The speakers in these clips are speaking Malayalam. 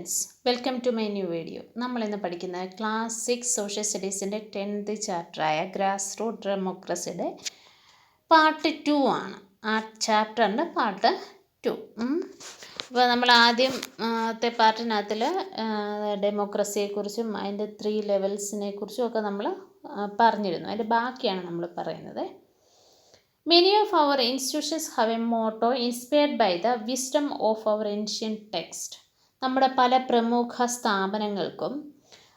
students, welcome to my new video. നമ്മൾ ഇന്ന് പഠിക്കുന്ന ക്ലാസ് 6 സോഷ്യൽ സ്റ്റഡീസിൻ്റെ 10th ചാപ്റ്ററായ ഗ്രാസ്റൂട്ട് ഡെമോക്രസിയുടെ പാർട്ട് 2 ആണ്. ആ ചാപ്റ്ററിൻ്റെ പാർട്ട് 2. അപ്പോൾ നമ്മൾ ആദ്യത്തെ പാർട്ടിനകത്തിൽ ഡെമോക്രസിയെക്കുറിച്ചും അതിൻ്റെ 3 ലെവൽസിനെ കുറിച്ചും ഒക്കെ നമ്മൾ പറഞ്ഞിരുന്നു. അതിൻ്റെ ബാക്കിയാണ് നമ്മൾ പറയുന്നത്. Many of our institutions have a motto inspired by the wisdom of our ancient text. നമ്മുടെ പല പ്രമുഖ സ്ഥാപനങ്ങൾക്കും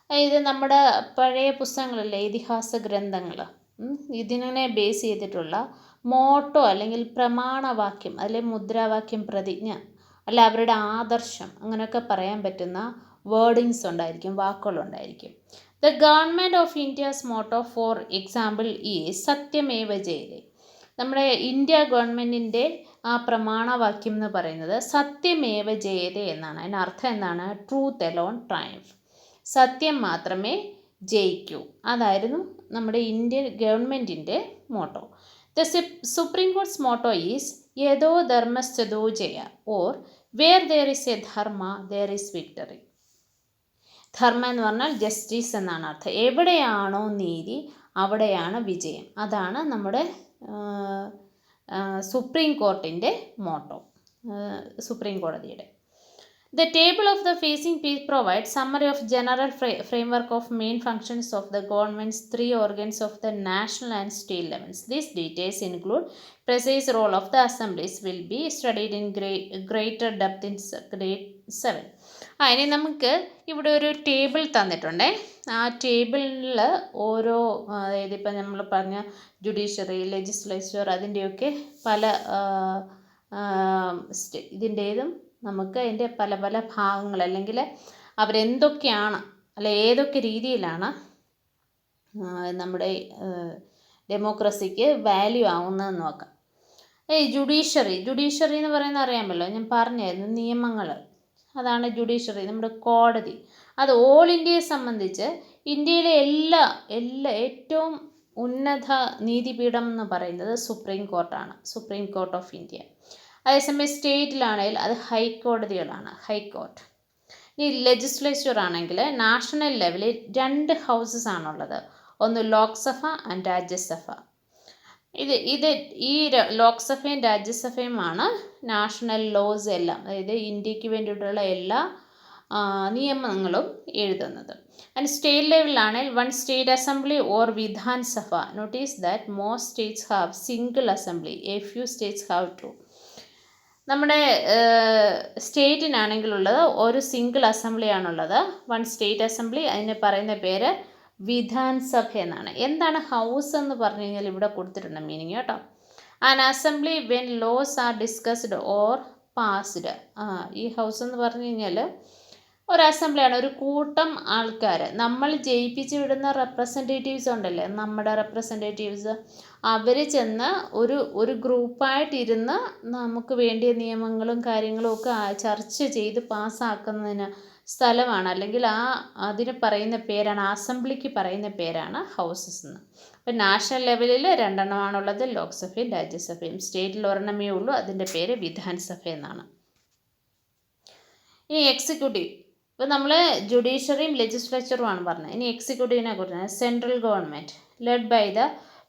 ഇത് നമ്മുടെ പഴയ പുസ്തകങ്ങളിലെ ഇതിഹാസ ഗ്രന്ഥങ്ങൾ ഇതിനെ ബേസ് ചെയ്തിട്ടുള്ള മോട്ടോ അല്ലെങ്കിൽ പ്രമാണവാക്യം അല്ലെങ്കിൽ മുദ്രാവാക്യം, പ്രതിജ്ഞ അല്ല അവരുടെ ആദർശം അങ്ങനെയൊക്കെ പറയാൻ പറ്റുന്ന വേർഡിങ്സ് ഉണ്ടായിരിക്കും, വാക്കുകളുണ്ടായിരിക്കും. The government of India's motto for example is സത്യമേവ ജയതേ. നമ്മുടെ ഇന്ത്യ ഗവൺമെൻറ്റിൻ്റെ ആ പ്രമാണവാക്യം എന്ന് പറയുന്നത് സത്യമേവ ജയതേ എന്നാണ്. അതിൻ്റെ അർത്ഥം എന്താണ്? ട്രൂത്ത് എലോൺ ട്രയംഫ്, സത്യം മാത്രമേ ജയിക്കൂ. അതായിരുന്നു നമ്മുടെ ഇന്ത്യൻ ഗവൺമെൻറ്റിൻ്റെ motto. The supreme court's motto is യഥോ ധർമ്മസ്ഥതോ ജയ, or where there is a dharma there is victory. ധർമ്മ എന്ന് പറഞ്ഞാൽ ജസ്റ്റിസ് എന്നാണ് അർത്ഥം. എവിടെയാണോ നീതി അവിടെയാണ് വിജയം. അതാണ് നമ്മുടെ സുപ്രീം കോർട്ടിൻ്റെ മോട്ടോ, സുപ്രീം കോടതിയുടെ. The table of the facing page provides summary of general framework of main functions of the government's 3 organs of the national and state levels. These details include precise role of the assemblies will be studied in greater depth in grade 7. ഇനി നമുക്ക് ഇവിടെ ഒരു ടേബിൾ തന്നിട്ടുണ്ടേ. ആ ടേബിളിൽ ഓരോ, അതായത് ഇപ്പം നമ്മൾ പറഞ്ഞ ജുഡീഷ്യറി, ലെജിസ്ലേച്ചർ, അതിൻ്റെയൊക്കെ പല ഇതിൻ്റേതും നമുക്ക് അതിൻ്റെ പല പല ഭാഗങ്ങൾ അല്ലെങ്കിൽ അവരെന്തൊക്കെയാണ് അല്ല ഏതൊക്കെ രീതിയിലാണ് നമ്മുടെ ഡെമോക്രസിക്ക് വാല്യൂ ആവുന്നതെന്ന് നോക്കാം. ജുഡീഷ്യറി എന്ന് പറയുന്നത് അറിയാമല്ലോ, ഞാൻ പറഞ്ഞായിരുന്നു, നിയമങ്ങൾ, അതാണ് ജുഡീഷ്യറി. നമ്മുടെ കോടതി, അത് ഓൾ ഇന്ത്യയെ സംബന്ധിച്ച് ഇന്ത്യയിലെ എല്ലാ ഏറ്റവും ഉന്നത നീതിപീഠം എന്ന് പറയുന്നത് സുപ്രീം കോർട്ടാണ്, സുപ്രീം കോർട്ട് ഓഫ് ഇന്ത്യ. അതേസമയം സ്റ്റേറ്റിലാണെങ്കിൽ അത് ഹൈക്കോടതികളാണ്, ഹൈക്കോർട്ട്. ഇനി ലെജിസ്ലേച്ചർ ആണെങ്കിൽ നാഷണൽ ലെവലിൽ 2 ഹൗസസ് ആണുള്ളത്, ഒന്ന് ലോക്സഭ ആൻഡ് രാജ്യസഭ. ഈ ലോക്സഭയും രാജ്യസഭയുമാണ് നാഷണൽ ലോസ് എല്ലാം, അതായത് ഇന്ത്യക്ക് വേണ്ടിയിട്ടുള്ള എല്ലാ നിയമങ്ങളും എഴുതുന്നത്. ആൻഡ് സ്റ്റേറ്റ് ലെവലിലാണെങ്കിൽ 1 state assembly or Vidhan Sabha. Notice that most states have single assembly, a few states have 2. നമ്മുടെ സ്റ്റേറ്റിനാണെങ്കിലുള്ളത് ഒരു സിംഗിൾ അസംബ്ലിയാണുള്ളത്, 1 സ്റ്റേറ്റ് അസംബ്ലി. അതിന് പറയുന്ന പേര് വിധാൻ സഭ എന്നാണ്. എന്താണ് ഹൗസ് എന്ന് പറഞ്ഞു കഴിഞ്ഞാൽ ഇവിടെ കൊടുത്തിട്ടുണ്ട് മീനിങ് കേട്ടോ. An assembly when laws are discussed or passed. ഈ ഹൗസ് എന്ന് പറഞ്ഞു കഴിഞ്ഞാൽ ഒരു അസംബ്ലിയാണ്, ഒരു കൂട്ടം ആൾക്കാർ, നമ്മൾ ജയിപ്പിച്ച് വിടുന്ന റെപ്രസെൻറ്റേറ്റീവ്സ് ഉണ്ടല്ലേ, നമ്മുടെ റെപ്രസെൻറ്റേറ്റീവ്സ്, അവർ ചെന്ന് ഒരു ഗ്രൂപ്പായിട്ടിരുന്ന് നമുക്ക് വേണ്ടിയ നിയമങ്ങളും കാര്യങ്ങളും ഒക്കെ ചർച്ച ചെയ്ത് പാസ്സാക്കുന്നതിന് സ്ഥലമാണ്, അല്ലെങ്കിൽ അതിന് പറയുന്ന പേരാണ്, അസംബ്ലിക്ക് പറയുന്ന പേരാണ് ഹൗസസ് എന്ന്. അപ്പം നാഷണൽ ലെവലിൽ 2 എണ്ണമാണുള്ളത്, ലോക്സഭയും രാജ്യസഭയും. സ്റ്റേറ്റിൽ ഒരെണ്ണമേ ഉള്ളൂ, അതിൻ്റെ പേര് വിധാൻസഭ എന്നാണ്. ഇനി എക്സിക്യൂട്ടീവ്, ഇപ്പോൾ നമ്മൾ ജുഡീഷ്യറിയും ലെജിസ്ലേച്ചറുമാണ് പറഞ്ഞത്. ഇനി എക്സിക്യൂട്ടീവിനെ കുറിച്ചാണ്. Central government led by the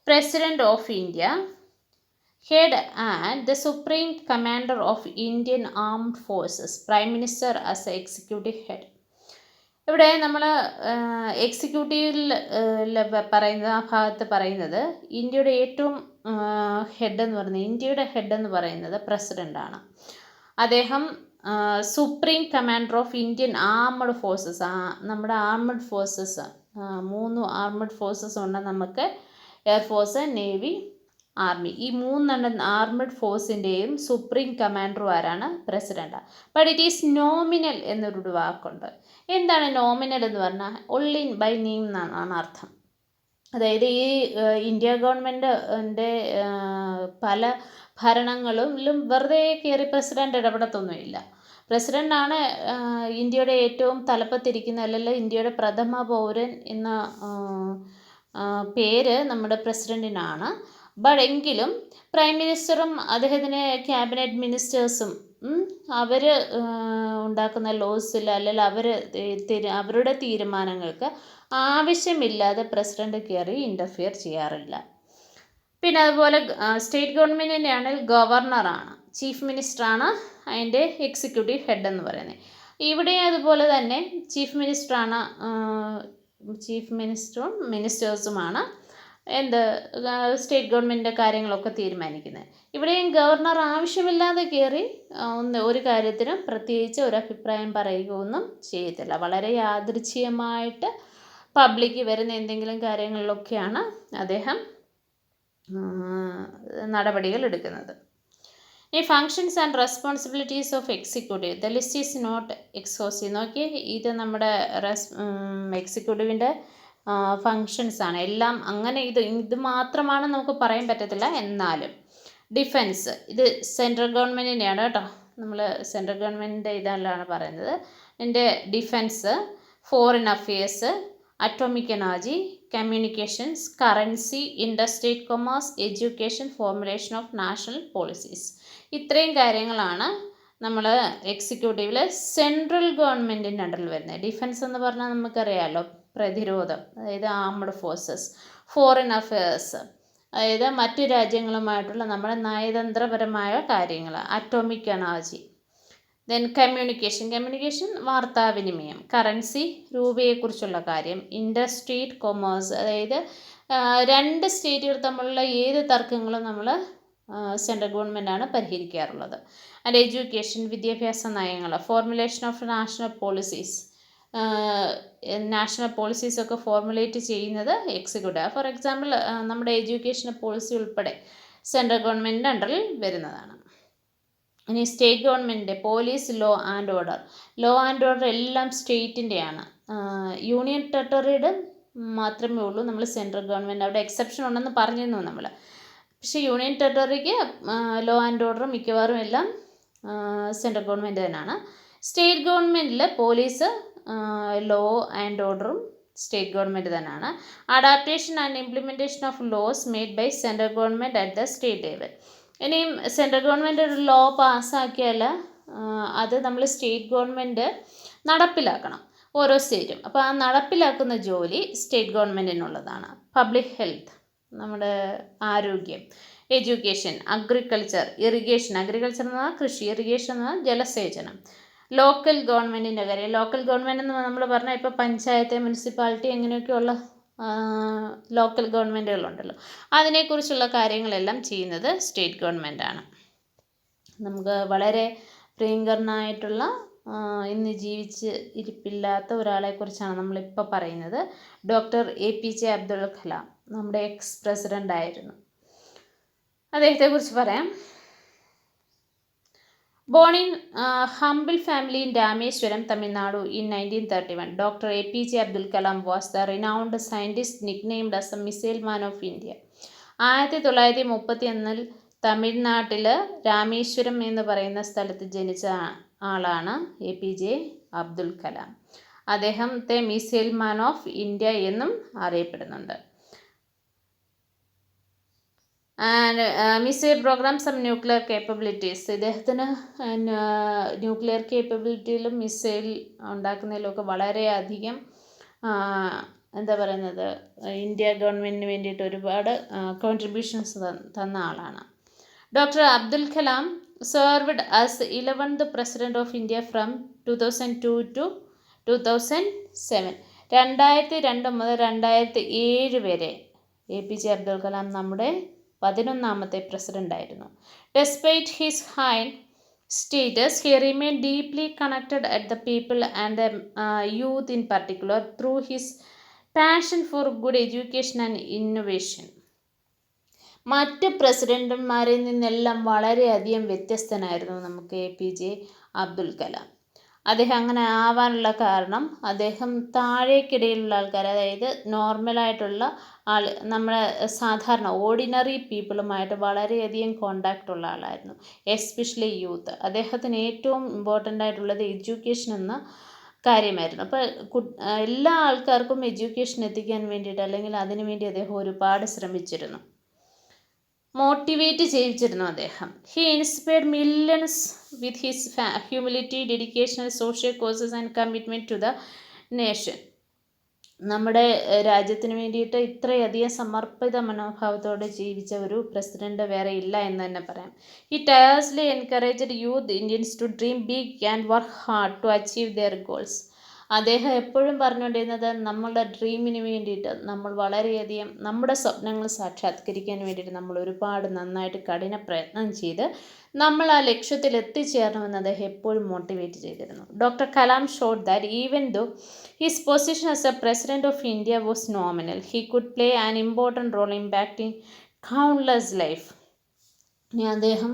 president of India, head and the supreme commander of Indian armed forces, prime minister as a executive head. ഇവിടെ നമ്മൾ എക്സിക്യൂട്ടീവിൽ പറയുന്നത്, ആ ഭാഗത്ത് പറയുന്നത് ഇന്ത്യയുടെ ഏറ്റവും ഹെഡ് എന്ന് പറയുന്നത് പ്രസിഡൻ്റാണ്. അദ്ദേഹം supreme commander of Indian armed forces, നമ്മുടെ ആർമഡ് ഫോഴ്സസ് 3 ആർമഡ് ഫോഴ്സസ് ഉണ്ട് നമുക്ക്, എയർഫോഴ്സ്, നേവി, ആർമി. ഈ 3 ആർമഡ് ഫോഴ്സിൻ്റെയും സുപ്രീം കമാൻഡറും ആരാണ്? President. But it is nominal എന്നൊരു വാക്കുണ്ട്. എന്താണ് നോമിനൽ എന്ന് പറഞ്ഞാൽ? ഒൺലി ബൈ നെയിം എന്നാണ് അർത്ഥം. അതായത് ഈ ഇന്ത്യ ഗവൺമെൻറ്റിൻ്റെ പല ഭരണങ്ങളിലും വെറുതെ കയറി പ്രസിഡൻ്റ് ഇടപെടത്തൊന്നുമില്ല. പ്രസിഡൻ്റാണ് ഇന്ത്യയുടെ ഏറ്റവും തലപ്പത്തിരിക്കുന്ന, അല്ലെങ്കിൽ ഇന്ത്യയുടെ പ്രഥമ പൗരൻ എന്ന പേര് നമ്മുടെ പ്രസിഡൻറ്റിനാണ്. എങ്കിലും പ്രൈം മിനിസ്റ്ററും അദ്ദേഹത്തിന് ക്യാബിനറ്റ് മിനിസ്റ്റേഴ്സും അവർ ഉണ്ടാക്കുന്ന ലോസിൽ അല്ലെങ്കിൽ അവരുടെ തീരുമാനങ്ങൾക്ക് ആവശ്യമില്ലാതെ പ്രസിഡന്റ് കയറി ഇൻ്റർഫിയർ ചെയ്യാറില്ല. പിന്നെ അതുപോലെ സ്റ്റേറ്റ് ഗവൺമെൻറ്റിൻ്റെ ആണെങ്കിൽ ഗവർണറാണ്, ചീഫ് മിനിസ്റ്ററാണ് അതിൻ്റെ എക്സിക്യൂട്ടീവ് ഹെഡ് എന്ന് പറയുന്നത്. ഇവിടെ അതുപോലെ തന്നെ ചീഫ് മിനിസ്റ്ററും മിനിസ്റ്റേഴ്സുമാണ് സ്റ്റേറ്റ് ഗവൺമെൻറ്റിൻ്റെ കാര്യങ്ങളൊക്കെ തീരുമാനിക്കുന്നത്. ഇവിടെയും ഗവർണർ ആവശ്യമില്ലാതെ കയറി ഒരു കാര്യത്തിനും പ്രത്യേകിച്ച് ഒരു അഭിപ്രായം പറയുകയൊന്നും ചെയ്യത്തില്ല. വളരെ യാദൃച്ഛികമായിട്ട് പബ്ലിക്ക് വരുന്ന എന്തെങ്കിലും കാര്യങ്ങളിലൊക്കെയാണ് അദ്ദേഹം നടപടികൾ എടുക്കുന്നത്. ഈ functions and responsibilities of executive, the list is not exhaustive. നോക്കി, ഇത് നമ്മുടെ എക്സിക്യൂട്ടീവിൻ്റെ ഫങ്ഷൻസ് ആണ് എല്ലാം. അങ്ങനെ ഇത് മാത്രമാണ് നമുക്ക് പറയാൻ പറ്റത്തില്ല. എന്നാലും ഡിഫൻസ്, ഇത് സെൻട്രൽ ഗവൺമെൻറ്റിൻ്റെയാണ് കേട്ടോ. നമ്മൾ സെൻട്രൽ ഗവൺമെൻറ്റിൻ്റെ ഇതെല്ലാം പറയുന്നത്. ഇതിൻ്റെ defence, foreign affairs, atomic energy, communications, currency, interstate commerce, education, formulation of national policies. ഇത്രയും കാര്യങ്ങളാണ് നമ്മൾ എക്സിക്യൂട്ടീവിൽ സെൻട്രൽ ഗവൺമെൻറ്റിൻ്റെ അണ്ടറിൽ വരുന്നത്. ഡിഫൻസ് എന്ന് പറഞ്ഞാൽ നമുക്കറിയാമല്ലോ, പ്രതിരോധം, അതായത് ആംഡ് ഫോഴ്സസ്. ഫോറിൻ അഫയേഴ്സ്, അതായത് മറ്റു രാജ്യങ്ങളുമായിട്ടുള്ള നമ്മുടെ നയതന്ത്രപരമായ കാര്യങ്ങൾ. അറ്റോമിക് എനർജി, ദെൻ കമ്മ്യൂണിക്കേഷൻ വാർത്താവിനിമയം. കറൻസി, രൂപയെക്കുറിച്ചുള്ള കാര്യം. ഇൻ്റർസ്റ്റേറ്റ് കൊമേഴ്സ്, അതായത് രണ്ട് സ്റ്റേറ്റുകൾ തമ്മിലുള്ള ഏത് തർക്കങ്ങളും നമ്മൾ സെൻട്രൽ ഗവൺമെൻറ്റാണ് പരിഹരിക്കാറുള്ളത്. ആൻഡ് എഡ്യൂക്കേഷൻ, വിദ്യാഭ്യാസ നയങ്ങൾ. Formulation of national policies, national പോളിസീസൊക്കെ ഫോർമുലേറ്റ് ചെയ്യുന്നത് എക്സിക്യൂട്ടീവ്. ഫോർ എക്സാമ്പിൾ, നമ്മുടെ എഡ്യൂക്കേഷൻ പോളിസി ഉൾപ്പെടെ സെൻട്രൽ ഗവൺമെൻറ്റിൻ്റെ അണ്ടറിൽ വരുന്നതാണ്. ഇനി സ്റ്റേറ്റ് ഗവൺമെൻറ്റിൻ്റെ പോലീസ്, ലോ ആൻഡ് ഓർഡർ എല്ലാം സ്റ്റേറ്റിൻ്റെയാണ്. യൂണിയൻ ടെറിട്ടറിയുടെ മാത്രമേ ഉള്ളൂ നമ്മൾ സെൻട്രൽ ഗവൺമെൻറ്, അവിടെ എക്സെപ്ഷൻ ഉണ്ടെന്ന് പറഞ്ഞിരുന്നു നമ്മൾ. പക്ഷേ യൂണിയൻ ടെറിട്ടറിക്ക് ലോ ആൻഡ് ഓർഡർ മിക്കവാറും എല്ലാം സെൻട്രൽ ഗവൺമെൻറ് തന്നെയാണ്. സ്റ്റേറ്റ് ഗവൺമെൻറ്റിൽ പോലീസ്, ലോ ആൻഡ് ഓർഡറും സ്റ്റേറ്റ് ഗവൺമെൻറ് തന്നെയാണ്. Adaptation and implementation of laws made by central government at the state level. ഇനിയും സെൻട്രൽ ഗവൺമെൻറ് ഒരു ലോ പാസ്സാക്കിയാൽ അത് നമ്മൾ സ്റ്റേറ്റ് ഗവൺമെൻറ് നടപ്പിലാക്കണം, ഓരോ സ്റ്റേറ്റും. അപ്പോൾ ആ നടപ്പിലാക്കുന്ന ജോലി സ്റ്റേറ്റ് ഗവൺമെൻറ്റിനുള്ളതാണ്. പബ്ലിക് ഹെൽത്ത്, നമ്മുടെ ആരോഗ്യം. Education, agriculture, irrigation. അഗ്രികൾച്ചർ എന്ന് പറഞ്ഞാൽ കൃഷി, ഇറിഗേഷൻ എന്ന് പറഞ്ഞാൽ ജലസേചനം. ലോക്കൽ ഗവൺമെൻറ്റിൻ്റെ കാര്യം. ലോക്കൽ ഗവൺമെൻറ് എന്ന് നമ്മൾ പറഞ്ഞാൽ ഇപ്പോൾ പഞ്ചായത്ത്, മുനിസിപ്പാലിറ്റി അങ്ങനെയൊക്കെയുള്ള ലോക്കൽ ഗവൺമെൻറ്റുകളുണ്ടല്ലോ, അതിനെക്കുറിച്ചുള്ള കാര്യങ്ങളെല്ലാം ചെയ്യുന്നത് സ്റ്റേറ്റ് ഗവൺമെൻറ്റാണ്. നമുക്ക് വളരെ പ്രിയങ്കരനായിട്ടുള്ള ഇന്ന് ജീവിച്ച് ഇരിപ്പില്ലാത്ത ഒരാളെക്കുറിച്ചാണ് നമ്മളിപ്പോൾ പറയുന്നത്. ഡോക്ടർ APJ അബ്ദുൽ കലാം, നമ്മുടെ എക്സ് പ്രസിഡൻ്റ് ആയിരുന്നു. അദ്ദേഹത്തെക്കുറിച്ച് പറയാം. Born in humble family in Rameshwaram, Tamil Nadu in 1931, Dr. APJ Abdul Kalam was the renowned scientist nicknamed as the Missile Man of India. 1931 തമിഴ്നാട്ടിൽ രാമേശ്വരം എന്ന് പറയുന്ന സ്ഥലത്ത് ജനിച്ച ആളാണ് APJ അബ്ദുൽ കലാം. അദ്ദേഹത്തെ മിസൈൽ മാൻ ഓഫ് ഇന്ത്യ എന്നും അറിയപ്പെടുന്നുണ്ട്. And missile programmes and nuclear capabilities. ഇദ്ദേഹത്തിന് ന്യൂക്ലിയർ കേപ്പബിലിറ്റിയിലും മിസൈൽ ഉണ്ടാക്കുന്നതിലുമൊക്കെ വളരെയധികം ഇന്ത്യ ഗവൺമെൻറ്റിന് വേണ്ടിയിട്ട് ഒരുപാട് കോൺട്രിബ്യൂഷൻസ് തന്ന ആളാണ്. Doctor Abdul Kalam served as 11th president of India from 2002 to 2007. 2002 മുതൽ 2007 വരെ APJ അബ്ദുൽ കലാം നമ്മുടെ 11ാമത്തെ പ്രസിഡൻ്റായിരുന്നു. Despite his high status, he remained deeply connected at the people and the youth in particular through his passion for good education and innovation. മറ്റ് പ്രസിഡന്റുമാരിൽ നിന്നെല്ലാം വളരെയധികം വ്യത്യസ്തനായിരുന്നു നമുക്ക് APJ അബ്ദുൽ കലാം. അദ്ദേഹം അങ്ങനെ ആവാനുള്ള കാരണം അദ്ദേഹം താഴേക്കിടയിലുള്ള ആൾക്കാർ, അതായത് നോർമലായിട്ടുള്ള നമ്മുടെ സാധാരണ ഓർഡിനറി പീപ്പിളുമായിട്ട് വളരെയധികം കോണ്ടാക്റ്റ് ഉള്ള ആളായിരുന്നു, എസ്പെഷ്യലി യൂത്ത്. അദ്ദേഹത്തിന് ഏറ്റവും ഇമ്പോർട്ടൻ്റ് ആയിട്ടുള്ളത് എഡ്യൂക്കേഷൻ എന്ന കാര്യമായിരുന്നു. അപ്പോൾ എല്ലാ ആൾക്കാർക്കും എഡ്യൂക്കേഷൻ എത്തിക്കാൻ വേണ്ടിയിട്ട് അല്ലെങ്കിൽ അതിനു വേണ്ടി അദ്ദേഹം ഒരുപാട് ശ്രമിച്ചിരുന്നു. മോട്ടിവേറ്റ് ചെയ്യിച്ചിരുന്നു അദ്ദേഹം. He inspired millions with his humility, dedication, social causes and commitment to the nation. നമ്മുടെ രാജ്യത്തിന് വേണ്ടിയിട്ട് ഇത്രയധികം സമർപ്പിത മനോഭാവത്തോടെ ജീവിച്ച ഒരു പ്രസിഡന്റ് വേറെ ഇല്ല എന്ന് തന്നെ പറയാം. He tirelessly encouraged youth Indians to dream big and work hard to achieve their goals. അദ്ദേഹം എപ്പോഴും പറഞ്ഞുകൊണ്ടിരുന്നത് നമ്മളുടെ ഡ്രീമിന് വേണ്ടിയിട്ട് നമ്മൾ വളരെയധികം നമ്മുടെ സ്വപ്നങ്ങൾ സാക്ഷാത്കരിക്കാൻ വേണ്ടിയിട്ട് നമ്മൾ ഒരുപാട് നന്നായിട്ട് കഠിന പ്രയത്നം ചെയ്ത് നമ്മൾ ആ ലക്ഷ്യത്തിൽ എത്തിച്ചേരണമെന്ന് അദ്ദേഹം എപ്പോഴും മോട്ടിവേറ്റ് ചെയ്തിരുന്നു. Doctor Kalam showed that even though his position as a president of India was nominal, he could play an important role impacting countless life. ഇനി അദ്ദേഹം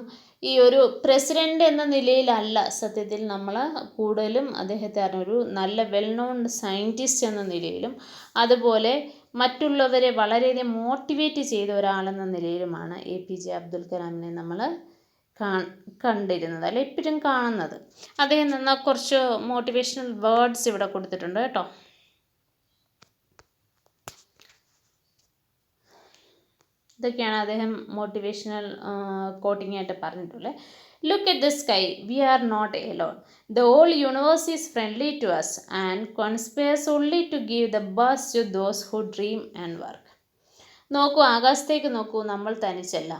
ഈ ഒരു പ്രസിഡന്റ് എന്ന നിലയിലല്ല സത്യത്തിൽ നമ്മൾ കൂടുതലും അദ്ദേഹത്തെ ഒരു നല്ല വെൽ നോൺ സയൻറ്റിസ്റ്റ് എന്ന നിലയിലും അതുപോലെ മറ്റുള്ളവരെ വളരെയധികം മോട്ടിവേറ്റ് ചെയ്ത ഒരാളെന്ന നിലയിലുമാണ് APJ അബ്ദുൽ കലാമിനെ നമ്മൾ കണ്ടിരുന്നത്, അല്ലെ ഇപ്പോഴും കാണുന്നത്. അദ്ദേഹം നിന്ന് കുറച്ച് മോട്ടിവേഷണൽ വേർഡ്സ് ഇവിടെ കൊടുത്തിട്ടുണ്ട് കേട്ടോ. ഇതൊക്കെയാണ് അദ്ദേഹം മോട്ടിവേഷണൽ കോട്ടിംഗ് ആയിട്ട് പറഞ്ഞിട്ടുള്ളത്. Look at the sky, we are not alone, the whole universe is friendly to us and conspires only to give the best to those who dream and work. നോക്കൂ, ആകാശത്തേക്ക് നോക്കൂ, നമ്മൾ തനിച്ചല്ല.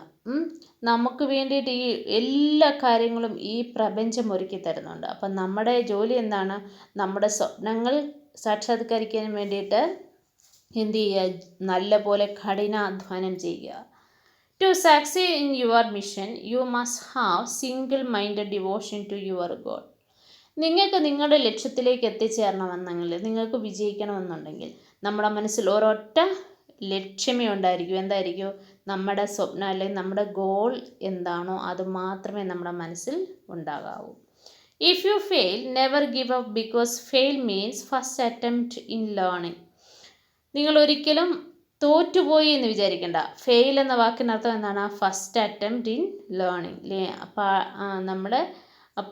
നമുക്ക് വേണ്ടിയിട്ട് ഈ എല്ലാ കാര്യങ്ങളും ഈ പ്രപഞ്ചം ഒരുക്കി തരുന്നുണ്ട്. അപ്പം നമ്മുടെ ജോലി എന്താണ്? നമ്മുടെ സ്വപ്നങ്ങൾ സാക്ഷാത്കരിക്കാൻ വേണ്ടിയിട്ട് എന്ത് ചെയ്യുക? നല്ല പോലെ കഠിനാധ്വാനം ചെയ്യുക. To succeed in your mission you must have single minded devotion to your goal. നിങ്ങൾക്ക് നിങ്ങളുടെ ലക്ഷ്യത്തിലേക്ക് എത്തിച്ചേരണമെന്നെങ്കിൽ, നിങ്ങൾക്ക് വിജയിക്കണമെന്നുണ്ടെങ്കിൽ നമ്മുടെ മനസ്സിൽ ഒരൊറ്റ ലക്ഷ്യമേ ഉണ്ടായിരിക്കും. എന്തായിരിക്കും? നമ്മുടെ സ്വപ്നം അല്ലെങ്കിൽ നമ്മുടെ ഗോൾ എന്താണോ അത് മാത്രമേ നമ്മുടെ മനസ്സിൽ ഉണ്ടാകാവൂ. If you fail, never give up, because fail means first attempt in learning. നിങ്ങൾ ഒരിക്കലും തോറ്റുപോയി എന്ന് വിചാരിക്കേണ്ട. ഫെയിൽ എന്ന വാക്കിനർത്ഥം എന്താണ്? First attempt in learning. നമ്മൾ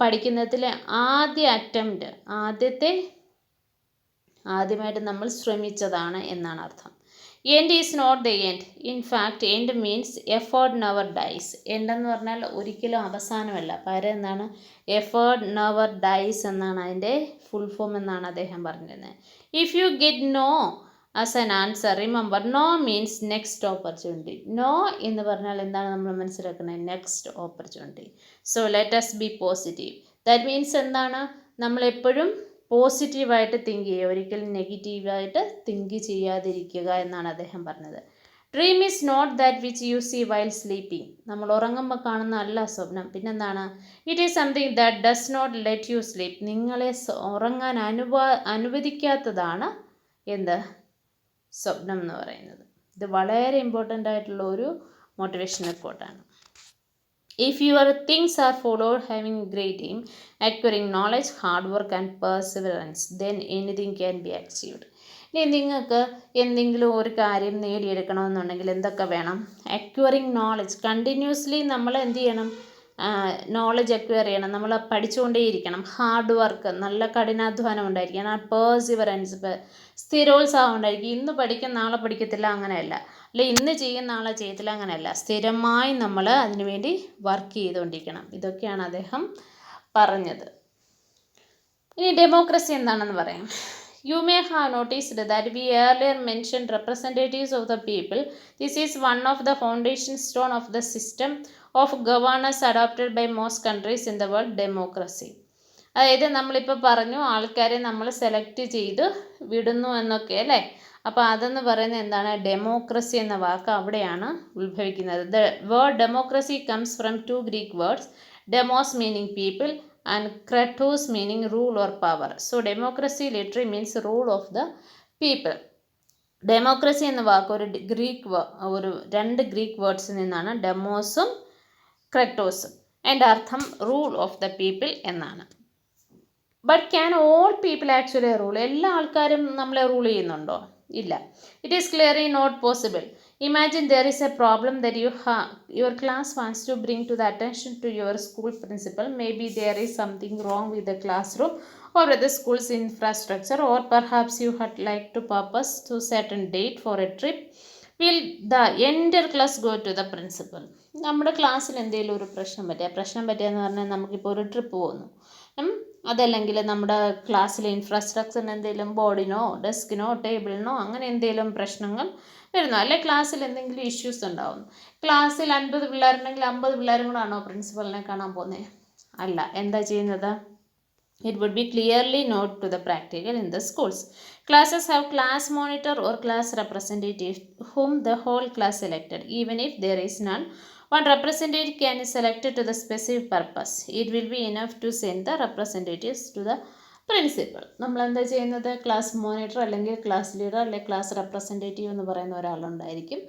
പഠിക്കുന്നതിലെ ആദ്യ അറ്റംപ്റ്റ്, ആദ്യമായിട്ട് നമ്മൾ ശ്രമിച്ചതാണ് എന്നാണ് അർത്ഥം. End is not the end, in fact end means effort never dies. End എന്ന് പറഞ്ഞാൽ ഒരിക്കലും അവസാനമല്ല, പകരം എന്താണ്? എഫേർട്ട് നെവർ ഡൈസ് എന്നാണ് അതിൻ്റെ ഫുൾ ഫോം എന്നാണ് അദ്ദേഹം പറഞ്ഞിരുന്നത്. If you get no as an answer, remember no means next opportunity. No എന്ന് പറഞ്ഞാൽ എന്താണ് നമ്മൾ മനസ്സിലാക്കുന്നത്? Next opportunity. So let us be positive. That means എന്താണ്? നമ്മളെപ്പോഴും പോസിറ്റീവായിട്ട് തിങ്ക് ചെയ്യുക, ഒരിക്കലും നെഗറ്റീവായിട്ട് തിങ്ക് ചെയ്യാതിരിക്കുക എന്നാണ് അദ്ദേഹം പറഞ്ഞത്. Dream is not that which you see while sleeping. നമ്മൾ ഉറങ്ങുമ്പോൾ കാണുന്ന അല്ല സ്വപ്നം. പിന്നെന്താണ്? It is something that does not let you sleep. നിങ്ങളെ ഉറങ്ങാൻ അനുവദിക്കാത്തതാണ് എന്ത്? സ്വപ്നം എന്ന് പറയുന്നത്. ഇത് വളരെ ഇമ്പോർട്ടൻ്റ് ആയിട്ടുള്ള ഒരു motivational കോട്ടാണ്. If your things are followed, having great aim, acquiring knowledge, hard work and perseverance, then anything can be achieved. ഇനി നിങ്ങൾക്ക് എന്തെങ്കിലും ഒരു കാര്യം നേടിയെടുക്കണമെന്നുണ്ടെങ്കിൽ എന്തൊക്കെ വേണം? Acquiring knowledge. കണ്ടിന്യൂസ്ലി നമ്മൾ എന്ത് ചെയ്യണം? നോളജ് അക്വയർ ചെയ്യണം. നമ്മൾ പഠിച്ചുകൊണ്ടേയിരിക്കണം. ഹാർഡ് വർക്ക്, നല്ല കഠിനാധ്വാനം ഉണ്ടായിരിക്കണം. പേഴ്സിവറൻസ്, സ്ഥിരോത്സാഹം ഉണ്ടായിരിക്കും. ഇന്ന് പഠിക്കും നാളെ പഠിക്കത്തില്ല, അങ്ങനെയല്ല. അല്ലെ ഇന്ന് ചെയ്യും നാളെ ചെയ്യത്തില്ല, അങ്ങനെയല്ല. സ്ഥിരമായി നമ്മൾ അതിനുവേണ്ടി വർക്ക് ചെയ്തുകൊണ്ടിരിക്കണം. ഇതൊക്കെയാണ് അദ്ദേഹം പറഞ്ഞത്. ഇനി ഡെമോക്രസി എന്താണെന്ന് പറയാം. You may have noticed that we earlier mentioned representatives of the people. This is one of the foundation stone of the system of governance adopted by most countries in the world, democracy. അതായത് നമ്മളിപ്പോൾ പറഞ്ഞു ആൾക്കാരെ നമ്മൾ സെലക്ട് ചെയ്ത് വിടുന്നു എന്നൊക്കെ അല്ലേ. അപ്പോൾ അതെന്ന് പറയുന്നത് എന്താണ്? ഡെമോക്രസി എന്ന വാക്ക് അവിടെയാണ് ഉത്ഭവിക്കുന്നത്. The word democracy comes from 2 Greek words, demos meaning people and kratos meaning rule or power. So democracy literally means rule of the people. Democracy എന്ന വാക്ക് ഒരു 2 ഗ്രീക്ക് വേർഡ്സിൽ നിന്നാണ്, ഡെമോസും ക്രെറ്റോസും. എൻ്റെ അർത്ഥം റൂൾ ഓഫ് ദ പീപ്പിൾ എന്നാണ്. But can all people actually rule? എല്ലാ ആൾക്കാരും നമ്മളെ റൂൾ ചെയ്യുന്നുണ്ടോ? ഇല്ല. It is clearly not possible. Imagine there is a problem that your class wants to bring to the attention to your school principal. Maybe there is something wrong with the classroom or with the school's infrastructure, or perhaps you had like to purpose to certain date for a trip will the enter class go to the principal. നമ്മുടെ ക്ലാസ്സിൽ എന്തെങ്കിലും ഒരു പ്രശ്നം പറ്റിയെന്ന് പറഞ്ഞാൽ നമുക്കിപ്പോൾ ഒരു ട്രിപ്പ് പോകുന്നു, അതല്ലെങ്കിൽ നമ്മുടെ ക്ലാസ്സിലെ ഇൻഫ്രാസ്ട്രക്ചറിന് എന്തെങ്കിലും ബോർഡിനോ ഡെസ്കിനോ ടേബിളിനോ അങ്ങനെ എന്തെങ്കിലും പ്രശ്നങ്ങൾ വരുന്നു, അല്ലെ ക്ലാസ്സിൽ എന്തെങ്കിലും ഇഷ്യൂസ് ഉണ്ടാവുന്നു. ക്ലാസ്സിൽ 50 പിള്ളേരുണ്ടെങ്കിൽ 50 പിള്ളേരും കൂടെ ആണോ പ്രിൻസിപ്പലിനെ കാണാൻ പോകുന്നത്? അല്ല. എന്താ ചെയ്യുന്നത്? It would be clearly noted to the practical in the schools. Classes have class monitor or class representative whom the whole class selected. Even if there is none, one representative can be selected to the specific purpose. It will be enough to send the representatives to the principal. നമ്മൾ എന്താ ചെയ്യുന്നത്? ക്ലാസ് മോണിറ്റർ അല്ലെങ്കിൽ ക്ലാസ് ലീഡർ അല്ലെങ്കിൽ ക്ലാസ് റെപ്രസെൻറ്റേറ്റീവ് എന്ന് പറയുന്ന ഒരാളുണ്ടായിരിക്കും.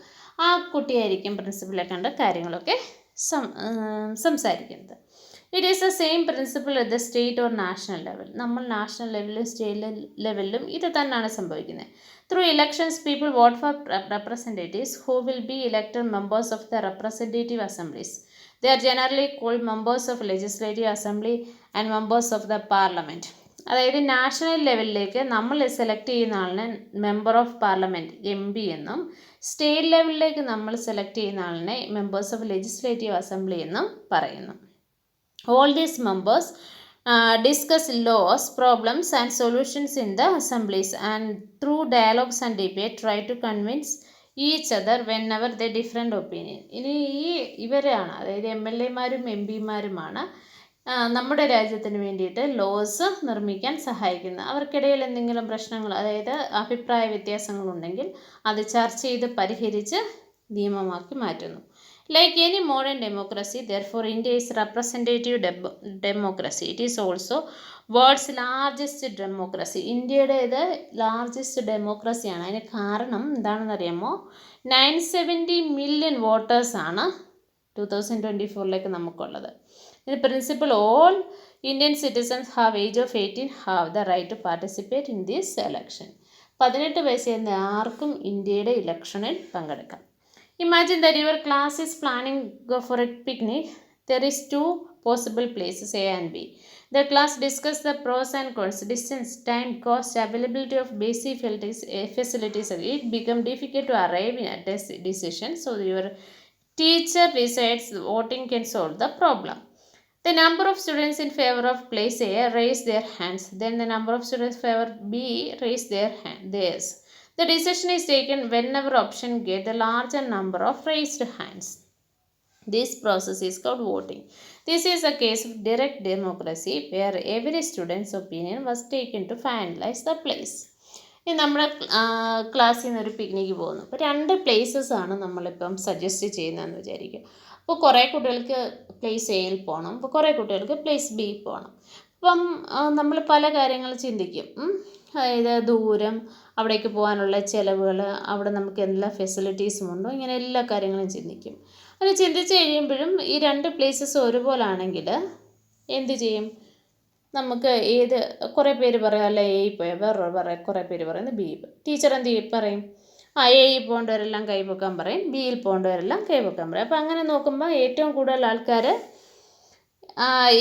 ആ കുട്ടിയായിരിക്കും പ്രിൻസിപ്പലെ കണ്ട കാര്യങ്ങളൊക്കെ സംസാരിക്കുന്നത്. It is the same principle at the state or national level. നമ്മൾ നാഷണൽ ലെവലിലും സ്റ്റേറ്റ് ലെവലിലും ഇത് തന്നെയാണ് സംഭവിക്കുന്നത്. Through elections people vote for representatives who will be elected members of the representative assemblies. They are generally called members of legislative assembly and members of the parliament. അതായത് നാഷണൽ ലെവലിലേക്ക് നമ്മൾ സെലക്ട് ചെയ്യുന്ന ആളിനെ മെമ്പർ ഓഫ് പാർലമെൻറ്റ് MP എന്നും, സ്റ്റേറ്റ് ലെവലിലേക്ക് നമ്മൾ സെലക്ട് ചെയ്യുന്ന ആളിനെ മെമ്പേഴ്സ് ഓഫ് ലെജിസ്ലേറ്റീവ് അസംബ്ലി എന്നും പറയുന്നു. All these members discuss laws, problems and solutions in the assemblies, and through dialogues and debate try to convince each other whenever they different opinion. ഇനി ഇവരാണ്, അതായത് MLA-മാരും MP-മാരുമാണ് നമ്മുടെ രാജ്യത്തിന് വേണ്ടിയിട്ട് ലോസ് നിർമ്മിക്കാൻ സഹായിക്കുന്നത്. അവർക്കിടയിൽ എന്തെങ്കിലും പ്രശ്നങ്ങൾ, അതായത് അഭിപ്രായ വ്യത്യാസങ്ങളുണ്ടെങ്കിൽ അത് ചർച്ച ചെയ്ത് പരിഹരിച്ച് നിയമമാക്കി മാറ്റുന്നു. Like any modern democracy, therefore, India is representative democracy. It is also world's largest democracy. ഇന്ത്യയുടെ ഇത് ലാർജസ്റ്റ് ഡെമോക്രസിയാണ്. അതിന് കാരണം എന്താണെന്ന് അറിയാമോ? 970 മില്യൺ വോട്ടേഴ്സാണ് 2024 നമുക്കുള്ളത്. In principle, all Indian citizens have age of 18 have the right to participate in this election. 18 വയസ്സ് ആർക്കും ഇന്ത്യയുടെ ഇലക്ഷനിൽ പങ്കെടുക്കാം. Imagine that your class is planning go for a picnic. There is 2 possible places, A and B. The class discuss the pros and cons, distance, time, cost, availability of basic facilities. It become difficult to arrive at a decision. So your teacher decides voting can solve the problem. The number of students in favor of place A raise their hands. Then the number of students in favor B raise theirs. The decision is taken whenever option get the larger number of raised hands. This process is called voting. This is a case of direct democracy where every student's opinion was taken to finalize the place. ഇനി നമ്മുടെ ക്ലാസ്സിൽ നിന്നൊരു പിക്നിക്ക് പോകുന്നു. അപ്പോൾ 2 പ്ലേസസ് ആണ് നമ്മളിപ്പം സജസ്റ്റ് ചെയ്യുന്നതെന്ന് വിചാരിക്കും. അപ്പോൾ കുറേ കുട്ടികൾക്ക് പ്ലേസ് എയിൽ പോകണം, അപ്പോൾ കുറേ കുട്ടികൾക്ക് പ്ലേസ് ബി പോകണം. അപ്പം നമ്മൾ പല കാര്യങ്ങൾ ചിന്തിക്കും. അതായത് ദൂരം, അവിടേക്ക് പോകാനുള്ള ചിലവുകൾ, അവിടെ നമുക്ക് എല്ലാ ഫെസിലിറ്റീസും ഉണ്ടോ, ഇങ്ങനെ എല്ലാ കാര്യങ്ങളും ചിന്തിക്കും. അങ്ങനെ ചിന്തിച്ച് കഴിയുമ്പോഴും ഈ 2 പ്ലേസസ് ഒരുപോലെ ആണെങ്കിൽ എന്ത് ചെയ്യും? നമുക്ക് കുറേ പേര് പറയും അല്ല എ പോയാൽ, വേറൊരു കുറേ പേര് പറയുന്നത് ബി. ടീച്ചർ എന്ത് പറയും? എയിൽ പോകേണ്ടവരെല്ലാം കൈവെക്കാൻ പറയും, ബിയിൽ പോകേണ്ടവരെല്ലാം കൈവെക്കാൻ പറയും. അപ്പോൾ അങ്ങനെ നോക്കുമ്പോൾ ഏറ്റവും കൂടുതൽ ആൾക്കാർ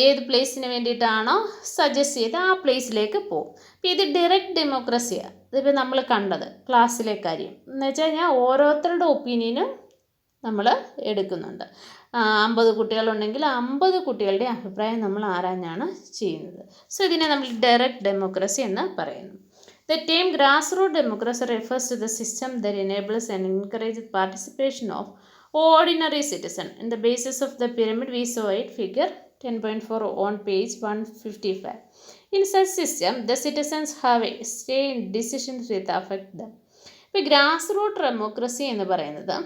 ഏത് പ്ലേസിന് വേണ്ടിയിട്ടാണോ സജസ്റ്റ് ചെയ്ത് ആ പ്ലേസിലേക്ക് പോകും. അപ്പോൾ ഇത് ഡയറക്റ്റ് ഡെമോക്രസിയാണ്. ഇതിപ്പോൾ നമ്മൾ കണ്ടത് ക്ലാസ്സിലെ കാര്യം എന്ന് വെച്ച് കഴിഞ്ഞാൽ ഓരോരുത്തരുടെ ഒപ്പീനിയനും നമ്മൾ എടുക്കുന്നുണ്ട്. 50 കുട്ടികളുണ്ടെങ്കിൽ 50 കുട്ടികളുടെ അഭിപ്രായം നമ്മൾ ആരാഞ്ഞാണ് ചെയ്യുന്നത്. സോ ഇതിനെ നമ്മൾ ഡയറക്റ്റ് ഡെമോക്രസി എന്ന് പറയുന്നു. The term grassroots democracy refers to the system that enables and encourages participation of ordinary citizens. In the basis of the pyramid, we saw it figure 10.4 on page 155. In such system, the citizens have a say in decisions that affect them. ഇപ്പോൾ ഗ്രാസ് റൂട്ട് ഡെമോക്രസി എന്ന് പറയുന്നത്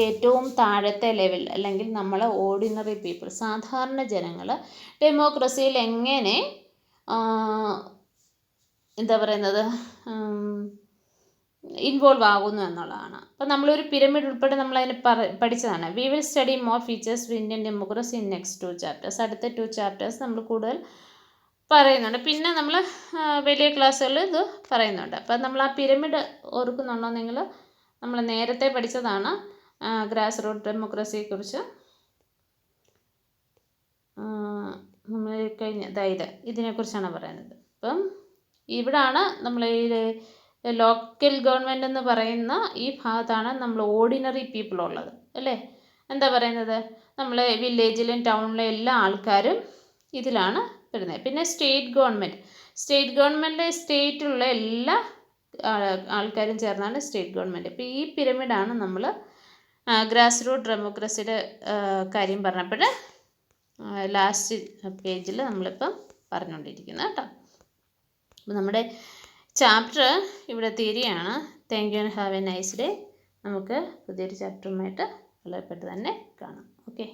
ഏറ്റവും താഴത്തെ ലെവൽ, അല്ലെങ്കിൽ നമ്മൾ ഓർഡിനറി പീപ്പിൾ, സാധാരണ ജനങ്ങൾ ഡെമോക്രസിയിൽ എങ്ങനെ എന്താ പറയുന്നത് ഇൻവോൾവ് ആകുന്നു എന്നുള്ളതാണ്. അപ്പോൾ നമ്മളൊരു പിരമിഡ് ഉൾപ്പെടെ നമ്മളതിനെ പഠിച്ചതാണ്. We will study more features of Indian democracy in next 2 chapters. അടുത്ത 2 ചാപ്റ്റേഴ്സ് നമ്മൾ കൂടുതൽ പറയുന്നുണ്ട്. പിന്നെ നമ്മൾ വലിയ ക്ലാസ്സുകളിൽ ഇത് പറയുന്നുണ്ട്. അപ്പം നമ്മൾ ആ പിരമിഡ് ഓർക്കുന്നുണ്ടോ നിങ്ങൾ? നമ്മൾ നേരത്തെ പഠിച്ചതാണ് ഗ്രാസ് റൂട്ട് ഡെമോക്രസിയെക്കുറിച്ച്. നമ്മൾ ഇതിനെക്കുറിച്ചാണ് പറയുന്നത്. അപ്പം ഇവിടാണ് നമ്മൾ ഈ ലോക്കൽ ഗവൺമെൻറ് എന്ന് പറയുന്ന ഈ ഭാഗത്താണ് നമ്മൾ ഓർഡിനറി പീപ്പിൾ ഉള്ളത് അല്ലേ. എന്താ പറയുന്നത്, നമ്മൾ വില്ലേജിലും ടൗണിലും എല്ലാ ആൾക്കാരും ഇതിലാണ് വരുന്നത്. പിന്നെ സ്റ്റേറ്റ് ഗവൺമെൻറ് സ്റ്റേറ്റിലുള്ള എല്ലാ ആൾക്കാരും ചേർന്നാണ് സ്റ്റേറ്റ് ഗവൺമെൻറ്. അപ്പോൾ ഈ പിരമിഡാണ് നമ്മൾ ഗ്രാസ് റൂട്ട് ഡെമോക്രസിയുടെ കാര്യം പറഞ്ഞപ്പോൾ ലാസ്റ്റ് പേജിൽ നമ്മളിപ്പം പറഞ്ഞുകൊണ്ടിരിക്കുന്നത് കേട്ടോ. അപ്പോൾ നമ്മുടെ ചാപ്റ്റർ ഇവിടെ തീരുകയാണ്. Thank you and have A nice day. നമുക്ക് പുതിയൊരു ചാപ്റ്ററുമായിട്ട് വളരെ പെട്ടെന്ന് തന്നെ കാണാം. ഓക്കെ.